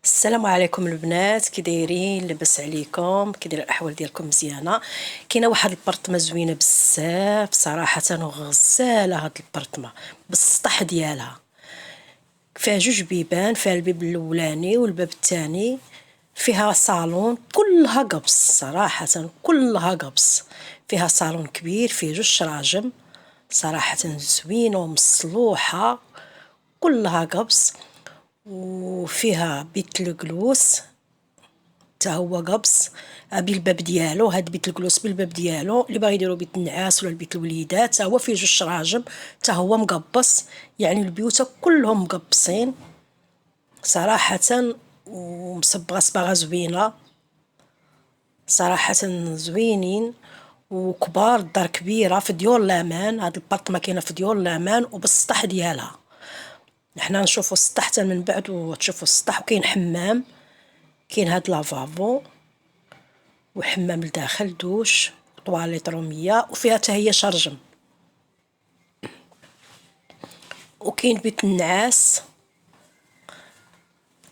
السلام عليكم البنات، كي دايرين؟ لاباس عليكم؟ كي داير الاحوال ديالكم؟ مزيانه. كاينه واحد البرطمه زوينه بزاف صراحه وغزاله. هاد البرطمه بالسطح ديالها فيها جوج بيبان، فيها الباب الاولاني والباب الثاني. فيها صالون كلها قبص صراحه، كلها قبص. فيها صالون كبير فيه جوج شراجم صراحه زوينه ومصلوحه، كلها قبص. وفيها بيت الجلوس حتى هو قبص بالباب ديالو. هاد بيت الجلوس بالباب ديالو، اللي باغي يديروا بيت النعاس ولا بيت الوليدات حتى هو فيه جوج شراجم حتى هو مقبص. يعني البيوت كلهم مقبصين صراحه، ومصبغه صباغه زوينه صراحه، زوينين وكبار. الدار كبيره في ديور لامان. هاد البرطمه كاينه في ديور لامان وبالسطح ديالها. حنا نشوفوا السطح حتى من بعد وتشوفوا السطح. وكاين حمام، كاين هاد لافابو وحمام لداخل دوش طواليط روميه، وفيها حتى هي شرجم. وكاين بيت النعاس.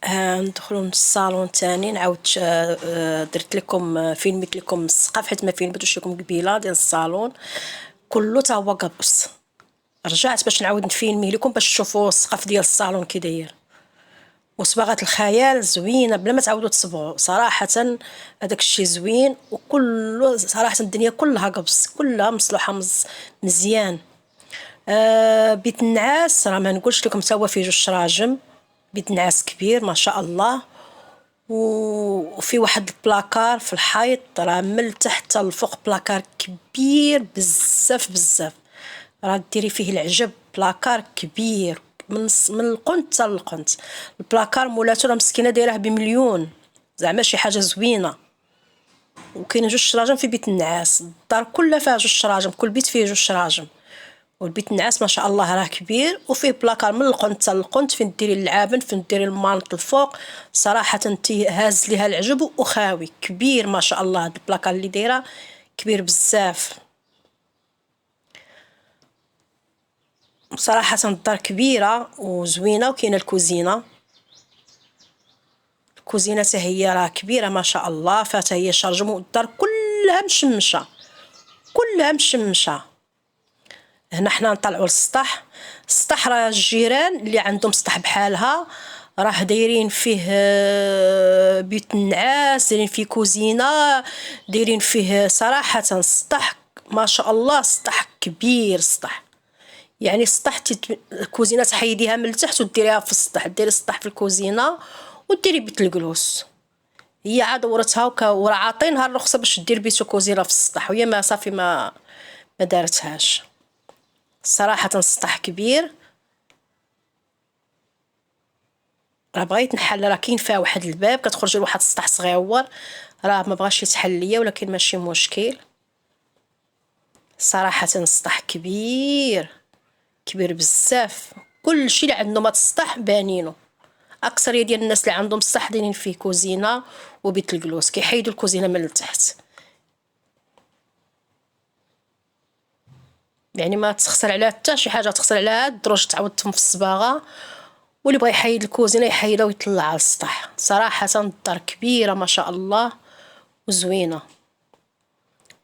ندخلوا للصالون تاني. نعاود درت لكم فيلميت لكم السقف حيت ما فيلمتوش لكم قبيله ديال الصالون كله تا هو قبص. رجعت باش نعاود نفيلميه لكم باش تشوفوا السقف ديال الصالون كي داير. وصباغه الخيال زوينه بلا ما تعاودوا تصبغوا صراحه. هذاك الشيء زوين وكله صراحه الدنيا كلها قبص، كلها مصلوحه مزيان. بيت النعاس راه ما نقولش لكم تا هو فيه جوج شراجم. بيت نعاس كبير ما شاء الله. وفي واحد البلاكار في الحيط راه من التحت حتى الفوق، بلاكار كبير بزاف بزاف. راه ديري فيه العجب. بلاكار كبير من القنت حتى القنت. البلاكار مولاتو راه مسكينه دايراه بمليون، زعما شي حاجه زوينه. وكاين جوج شراجم في بيت النعاس. الدار كلها فيها جوج شراجم، كل بيت فيه جوج شراجم. والبيت النعاس ما شاء الله راه كبير وفيه بلاكار من القنت حتى القنت، فين ديري اللعابن فين ديري المانط الفوق. صراحه انت هاز ليها العجب وخاوي كبير ما شاء الله. هاد البلاكار اللي دايره كبير بزاف صراحه. الدار كبيره وزوينه. وكاينه الكوزينه. الكوزينه حتى هي راه كبيره ما شاء الله، فيها حتى هي شرجم. والدار كلها مشمشه، كلها مشمشه. هنا حنا نطلعوا للسطح. السطح راه الجيران اللي عندهم سطح بحالها راه دايرين فيه بيت النعاس، دايرين فيه كوزينه، دايرين فيه صراحه سطح ما شاء الله. سطح كبير سطح، يعني سطح الكوزينه تحيديها من التحت وديريها في السطح، ديري السطح في الكوزينه وديري بيت الجلوس. هي عاد ورتها وراه عاطينها الرخصه باش دير بيت كوزينه في السطح، وهي ما صافي ما دارتهاش. صراحة السطح كبير. راه بغيت نحل، راه كاين فيها واحد الباب كتخرج لواحد السطح صغيور، راه ما بغاش يتحل ليا ولكن ماشي مشكل. صراحة السطح كبير، كبير بزاف. كل شيء اللي عندهم هاد السطح بانينو. اكثريه ديال الناس اللي عندهم السطح دايرين فيه كوزينه وبيت الجلوس، كيحيدوا الكوزينه من التحت. يعني ما تخسر عليها حتى شي حاجه، تخسر عليها الدروج تعوضتهم في الصباغه. واللي بغى يحيد الكوزينه يحيدها ويطلع على السطح. صراحه الدار كبيره ما شاء الله وزوينه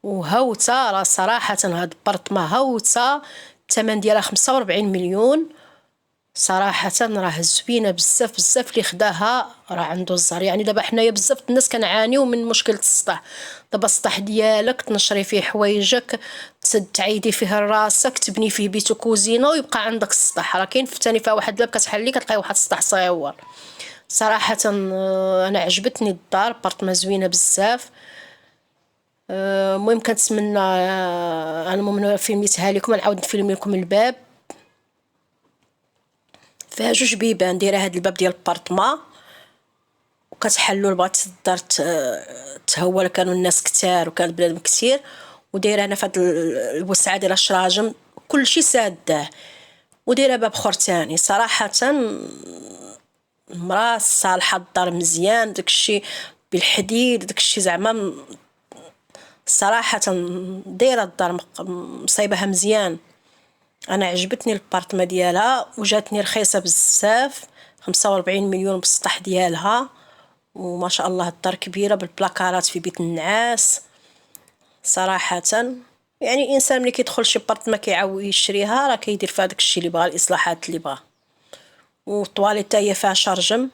وهوته. راه صراحه هاد البرطمه هوته، الثمن ديالها 45 مليون. صراحه راه زوينه بزاف بزاف. اللي خداها راه عنده الزهر. يعني دابا حنايا بزاف الناس كنعانيو من مشكله السطح. دابا السطح ديالك تنشري فيه حوايجك، تعيدي فيه راسك، تبني فيه بيت وكوزينه ويبقى عندك السطح. راه كاين ثاني فيها واحد الباب كتحلي كتلقاي واحد السطح صغيور. صراحه انا عجبتني الدار، بارطمه زوينه بزاف. المهم كنتمنى انا المهم فيلميتها لكم، نعاود نفيلم لكم الباب. فيها جوج بيبان، دايره هاد الباب ديال البارطما وكتحلوا بغات الدار تهول. كانوا الناس كتار وكان بنادم كثير، ودايره هنا فهاد الوسعه ديال الشراجم كلشي ساده. ودايره باب اخر تاني. صراحه المراه صالحه، الدار مزيان، داكشي بالحديد داكشي زعما. صراحه دايره الدار مصايبها مزيان. انا عجبتني البارطمه ديالها وجاتني رخيصه بزاف، 45 مليون بالسطح ديالها، وما شاء الله الدار كبيرة بالبلاكارات في بيت النعاس. صراحة يعني الانسان ملي كيدخل شي بارتما كيعاود يشريها راه كيدير فيها داكشي اللي بغا، الاصلاحات اللي بغا. والطواليت حتى هي فيها شرجم